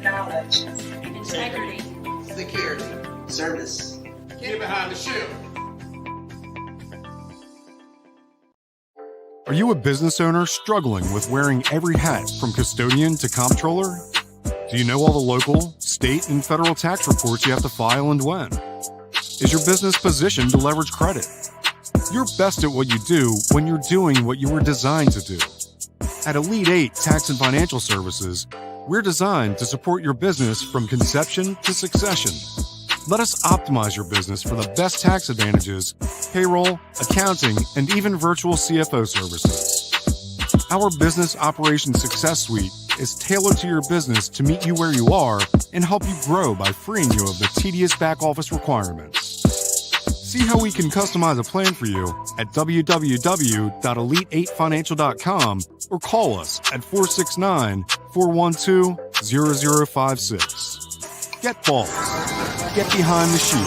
knowledge, integrity, security, service. Get behind the shield. Are you a business owner struggling with wearing every hat from custodian to comptroller? Do you know all the local, state, and federal tax reports you have to file and when? Is your business positioned to leverage credit? You're best at what you do when you're doing what you were designed to do. At Elite 8 Tax and Financial Services, we're designed to support your business from conception to succession. Let us optimize your business for the best tax advantages, payroll, accounting, and even virtual CFO services. Our Business Operations Success Suite is tailored to your business to meet you where you are and help you grow by freeing you of the tedious back office requirements. See how we can customize a plan for you at www.elite8financial.com or call us at 469-412-0056. Get balls. Get behind the shield.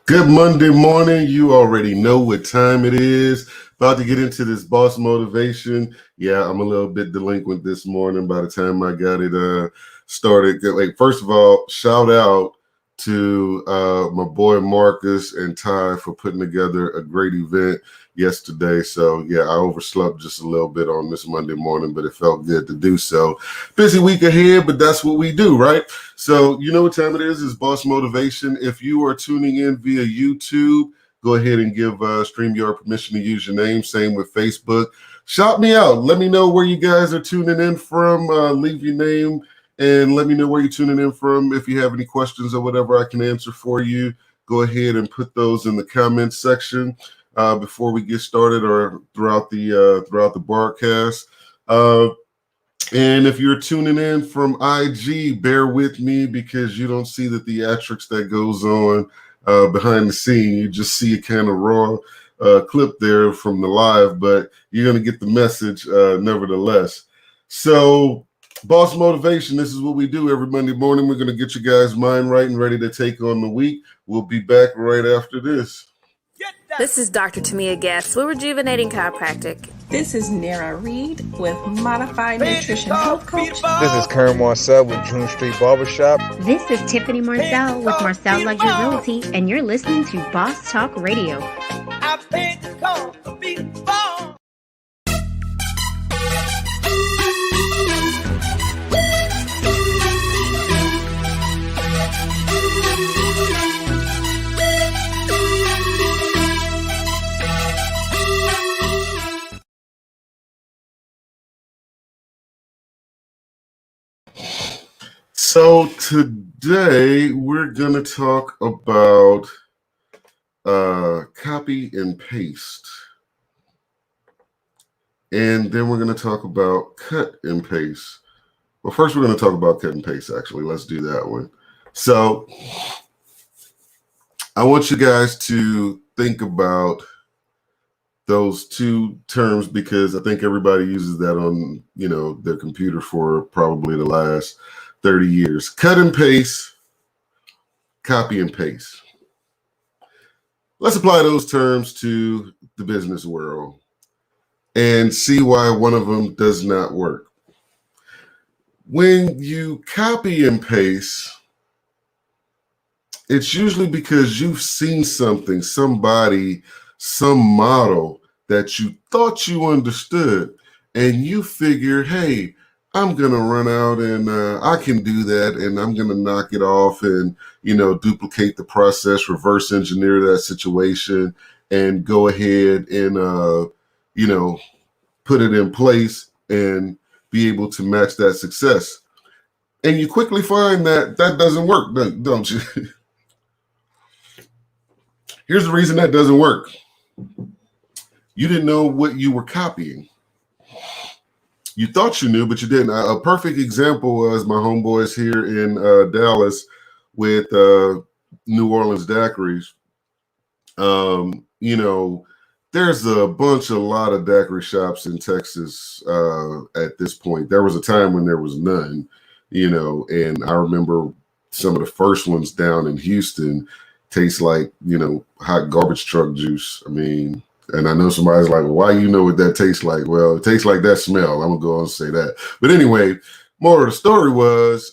Good Monday morning. You already know what time it is. About to get into this boss motivation. Yeah, I'm a little bit delinquent this morning by the time I got it started. Like, first of all, shout out to my boy Marcus and Ty for putting together a great event yesterday. So yeah, I overslept just a little bit on this Monday morning, but it felt good to do so. Busy week ahead, but that's what we do, right? So you know what time it is. It's Boss Motivation. If you are tuning in via YouTube, go ahead and give StreamYard permission to use your name. Same with Facebook. Shout me out. Let me know where you guys are tuning in from. Leave your name and let me know where you're tuning in from. If you have any questions or whatever I can answer for you, go ahead and put those in the comments section before we get started or throughout the broadcast. And if you're tuning in from IG, bear with me because you don't see the theatrics that goes on behind the scene. You just see a kind of raw clip there from the live, but you're going to get the message nevertheless. So Boss Motivation, this is what we do every Monday morning. We're going to get you guys' mind right and ready to take on the week. We'll be back right after this. This is Dr. Tamia Guest with Rejuvenating Chiropractic. This is Nara Reed with Modified Nutrition Health Coach. This is Karen Marcel with June Street Barbershop. This is Tiffany Marcel with Marcel Luxury Realty, and you're listening to Boss Talk Radio. I paid the cost to be born. So today we're going to talk about copy and paste. And then we're going to talk about cut and paste. Well, first we're going to talk about cut and paste, actually. Let's do that one. So I want you guys to think about those two terms because I think everybody uses that on, their computer for probably the last 30 years. Cut and paste, copy and paste. Let's apply those terms to the business world and see why one of them does not work. When you copy and paste, it's usually because you've seen something, somebody, some model that you thought you understood, and you figure, hey, I'm going to run out and I can do that and I'm going to knock it off and, duplicate the process, reverse engineer that situation and go ahead and, put it in place and be able to match that success. And you quickly find that that doesn't work, don't you? Here's the reason that doesn't work. You didn't know what you were copying. You thought you knew, but you didn't. A perfect example was my homeboys here in Dallas with New Orleans daiquiris. There's a lot of daiquiri shops in Texas at this point. There was a time when there was none, and I remember some of the first ones down in Houston taste like, hot garbage truck juice. I mean, and I know somebody's like, well, why you know what that tastes like? Well, it tastes like that smell. I'm going to go and say that. But anyway, more of the story was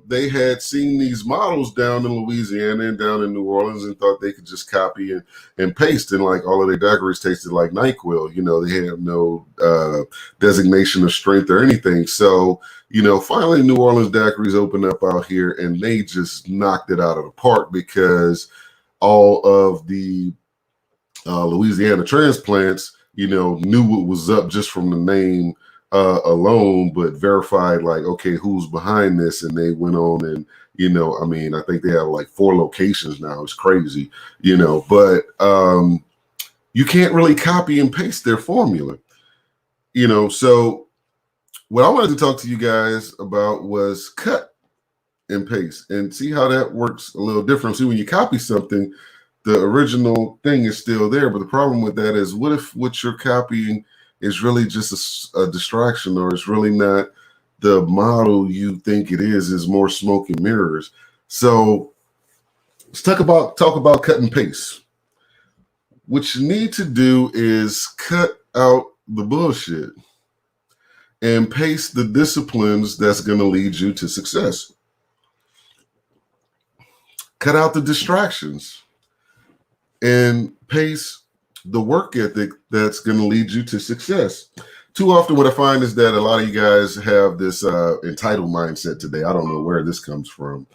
they had seen these models down in Louisiana and down in New Orleans and thought they could just copy and paste. And like all of their daiquiris tasted like NyQuil. They have no designation of strength or anything. So, finally New Orleans daiquiris opened up out here and they just knocked it out of the park because all of the Louisiana transplants, knew what was up just from the name alone, but verified like, okay, who's behind this? And they went on and, I think they have like 4 locations now. It's crazy, but you can't really copy and paste their formula, So what I wanted to talk to you guys about was cut and paste and see how that works a little different. See, when you copy something, the original thing is still there, but the problem with that is what if what you're copying is really just a distraction, or it's really not the model you think it is more smoke and mirrors. So let's talk about cut and paste. What you need to do is cut out the bullshit and paste the disciplines that's going to lead you to success. Cut out the distractions and paste the work ethic that's going to lead you to success. Too often what I find is that a lot of you guys have this entitled mindset today. I don't know where this comes from.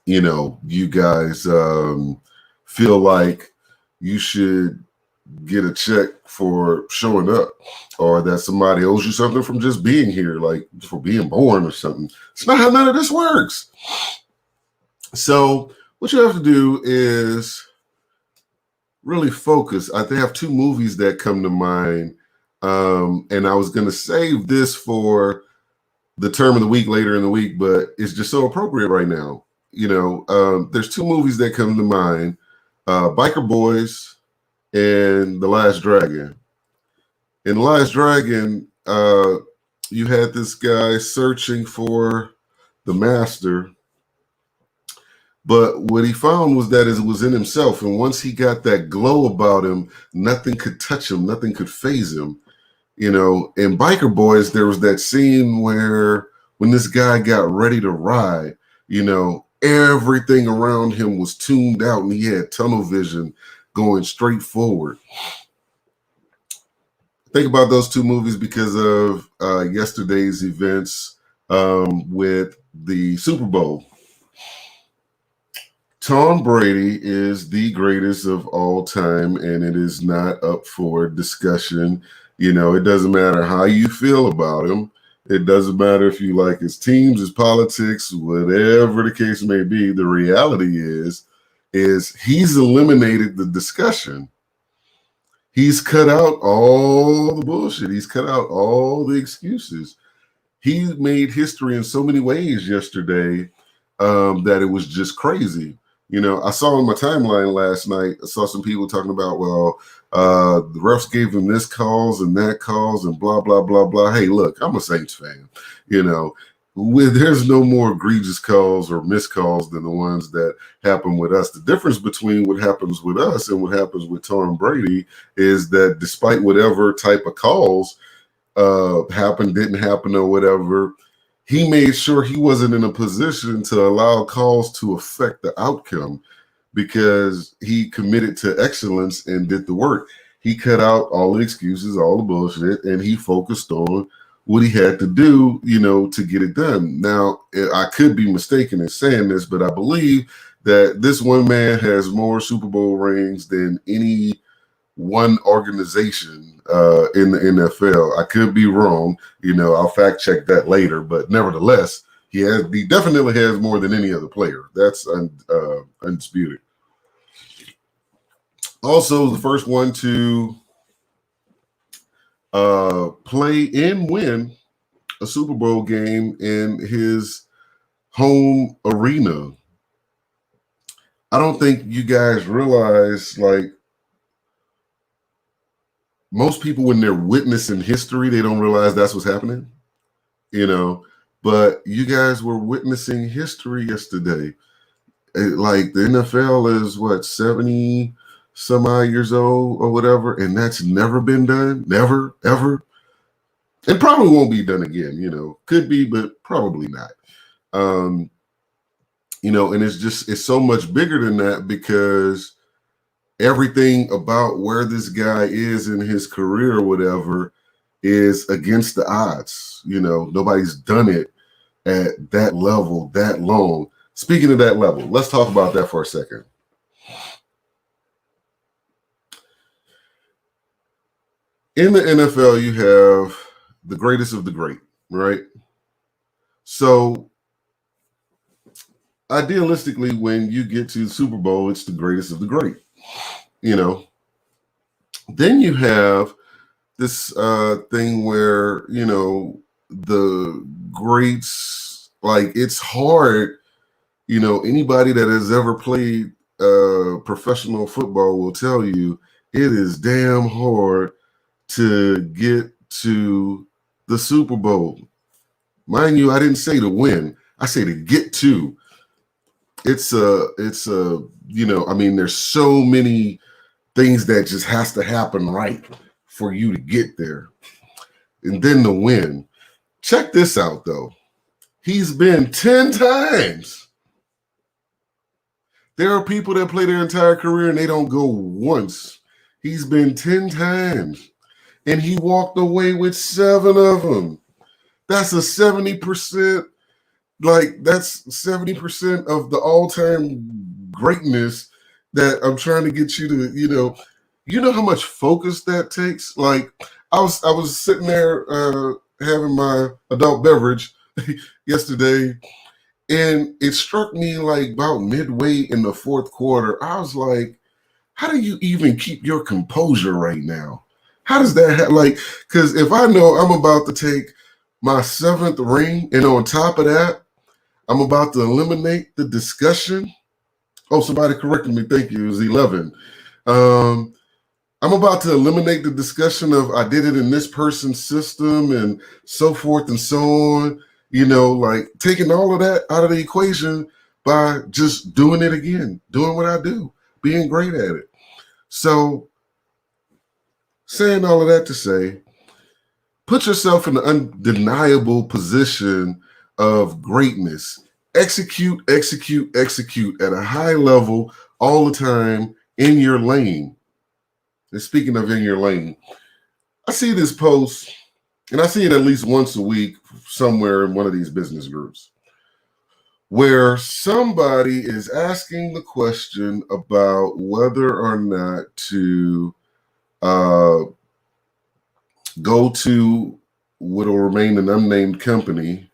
You guys feel like you should get a check for showing up, or that somebody owes you something from just being here, like for being born or something. It's not how none of this works. So what you have to do is really focus. I have 2 movies that come to mind, and I was going to save this for the term of the week later in the week, but it's just so appropriate right now. There's 2 movies that come to mind, Biker Boys and The Last Dragon. In The Last Dragon, you had this guy searching for the master, but what he found was that it was in himself. And once he got that glow about him, nothing could touch him, nothing could phase him. In Biker Boys, there was that scene where when this guy got ready to ride, everything around him was tuned out and he had tunnel vision going straight forward. Think about those 2 movies because of yesterday's events with the Super Bowl. Tom Brady is the greatest of all time, and it is not up for discussion. It doesn't matter how you feel about him. It doesn't matter if you like his teams, his politics, whatever the case may be. The reality is he's eliminated the discussion. He's cut out all the bullshit. He's cut out all the excuses. He made history in so many ways yesterday that it was just crazy. I saw on my timeline last night, I saw some people talking about, the refs gave him this calls and that calls and blah, blah, blah, blah. Hey, look, I'm a Saints fan. There's no more egregious calls or missed calls than the ones that happen with us. The difference between what happens with us and what happens with Tom Brady is that despite whatever type of calls happened, didn't happen, or whatever, he made sure he wasn't in a position to allow calls to affect the outcome because he committed to excellence and did the work. He cut out all the excuses, all the bullshit, and he focused on what he had to do, to get it done. Now, I could be mistaken in saying this, but I believe that this one man has more Super Bowl rings than any one organization in the NFL. I could be wrong. I'll fact check that later, but nevertheless, he definitely has more than any other player. That's undisputed. Also, the first one to play and win a Super Bowl game in his home arena. I don't think you guys realize, most people, when they're witnessing history, they don't realize that's what's happening. But you guys were witnessing history yesterday. Like the NFL is what, 70 some odd years old or whatever, and that's never been done, never, ever. It probably won't be done again, could be, but probably not. And it's so much bigger than that because everything about where this guy is in his career or whatever is against the odds. Nobody's done it at that level that long. Speaking of that level, let's talk about that for a second. In the NFL, you have the greatest of the great, right? So idealistically, when you get to the Super Bowl, it's the greatest of the great, Then you have this thing where, the greats, like it's hard, anybody that has ever played professional football will tell you it is damn hard to get to the Super Bowl. Mind you, I didn't say to win. I say to get to. There's so many things that just has to happen right for you to get there. And then the win. Check this out, though. He's been 10 times. There are people that play their entire career and they don't go once. He's been 10 times. And he walked away with 7 of them. That's a 70%. That's 70% of the all-time greatness that I'm trying to get you to, how much focus that takes? Like, I was sitting there having my adult beverage yesterday, and it struck me like about midway in the fourth quarter. I was like, how do you even keep your composure right now? How does that happen? Because if I know I'm about to take my 7th ring, and on top of that, I'm about to eliminate the discussion. Oh, somebody corrected me. Thank you. It was 11. I'm about to eliminate the discussion of I did it in this person's system and so forth and so on. Taking all of that out of the equation by just doing it again, doing what I do, being great at it. So, saying all of that to say, put yourself in the undeniable position of greatness. Execute at a high level all the time in your lane. And speaking of in your lane, I see this post, and I see it at least once a week somewhere in one of these business groups, where somebody is asking the question about whether or not to go to what will remain an unnamed company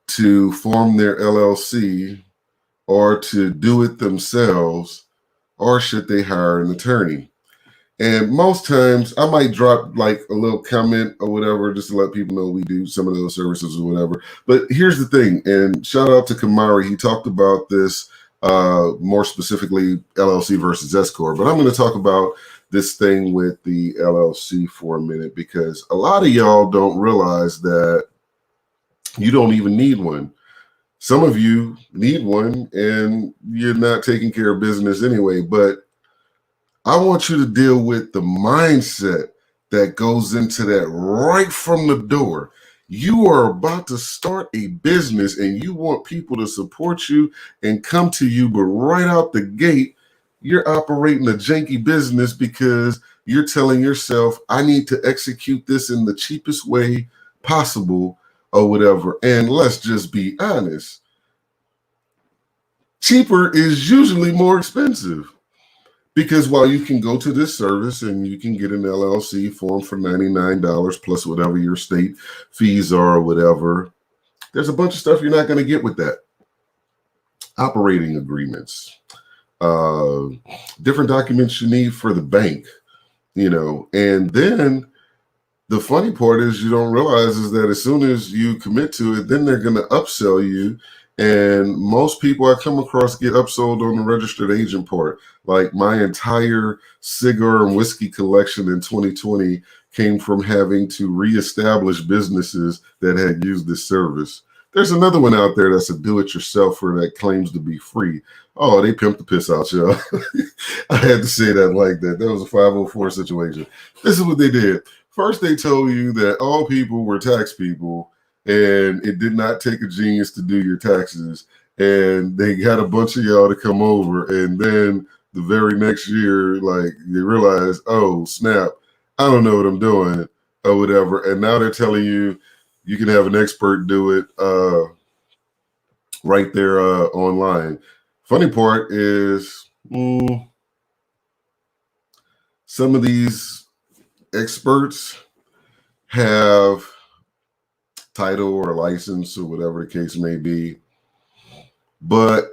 to form their LLC or to do it themselves, or should they hire an attorney? And most times I might drop like a little comment or whatever just to let people know we do some of those services or whatever. But here's the thing, and shout out to Kamari. He talked about this more specifically LLC versus S-Corp. But I'm going to talk about this thing with the LLC for a minute, because a lot of y'all don't realize that you don't even need one. Some of you need one and you're not taking care of business anyway. But I want you to deal with the mindset that goes into that right from the door. You are about to start a business and you want people to support you and come to you, but right out the gate, you're operating a janky business because you're telling yourself, I need to execute this in the cheapest way possible or whatever. And let's just be honest. Cheaper is usually more expensive. Because while you can go to this service and you can get an LLC form for $99 plus whatever your state fees are or whatever, there's a bunch of stuff you're not going to get with that. Operating agreements, different documents you need for the bank, and then the funny part is you don't realize is that as soon as you commit to it, then they're going to upsell you. And most people I come across get upsold on the registered agent part. Like my entire cigar and whiskey collection in 2020 came from having to reestablish businesses that had used this service. There's another one out there that's a do-it-yourselfer that claims to be free. Oh, they pimped the piss out, y'all. I had to say that like that. That was a 504 situation. This is what they did. First, they told you that all people were tax people, and it did not take a genius to do your taxes. And they got a bunch of y'all to come over, and then the very next year, like, they realized, oh, snap, I don't know what I'm doing or whatever. And now they're telling you you can have an expert do it right there online. Funny part is some of these experts have title or license or whatever the case may be, but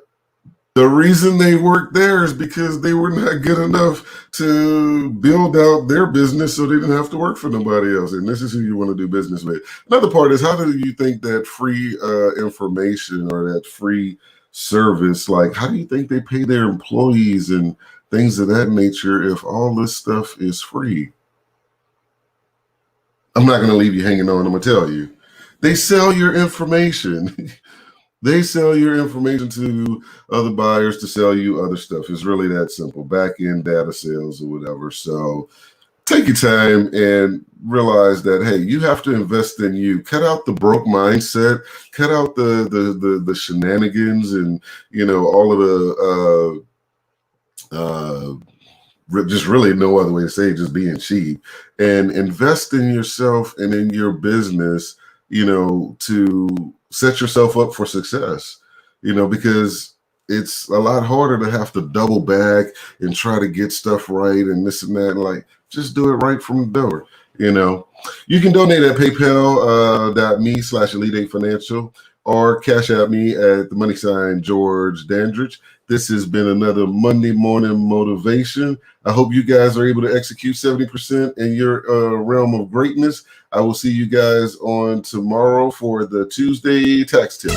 the reason they worked there is because they were not good enough to build out their business, so they didn't have to work for nobody else. And this is who you want to do business with. Another part is, how do you think that free information or that free service, like, how do you think they pay their employees and things of that nature if all this stuff is free? I'm not going to leave you hanging on. I'm going to tell you. They sell your information. They sell your information to other buyers to sell you other stuff. It's really that simple. Back-end data sales or whatever. So take your time and realize that, hey, you have to invest in you. Cut out the broke mindset. Cut out the shenanigans and, you know, all of the just really no other way to say it, just being cheap. And invest in yourself and in your business, you know, to set yourself up for success, you know, because it's a lot harder to have to double back and try to get stuff right and this and that. And like, just do it right from the door. You know, you can donate at paypal.me/Elite 8 Financial or cash at me at the money sign George Dandridge. This has been another Monday morning motivation. I hope you guys are able to execute 70% in your realm of greatness. I will see you guys on tomorrow for the Tuesday tax tip.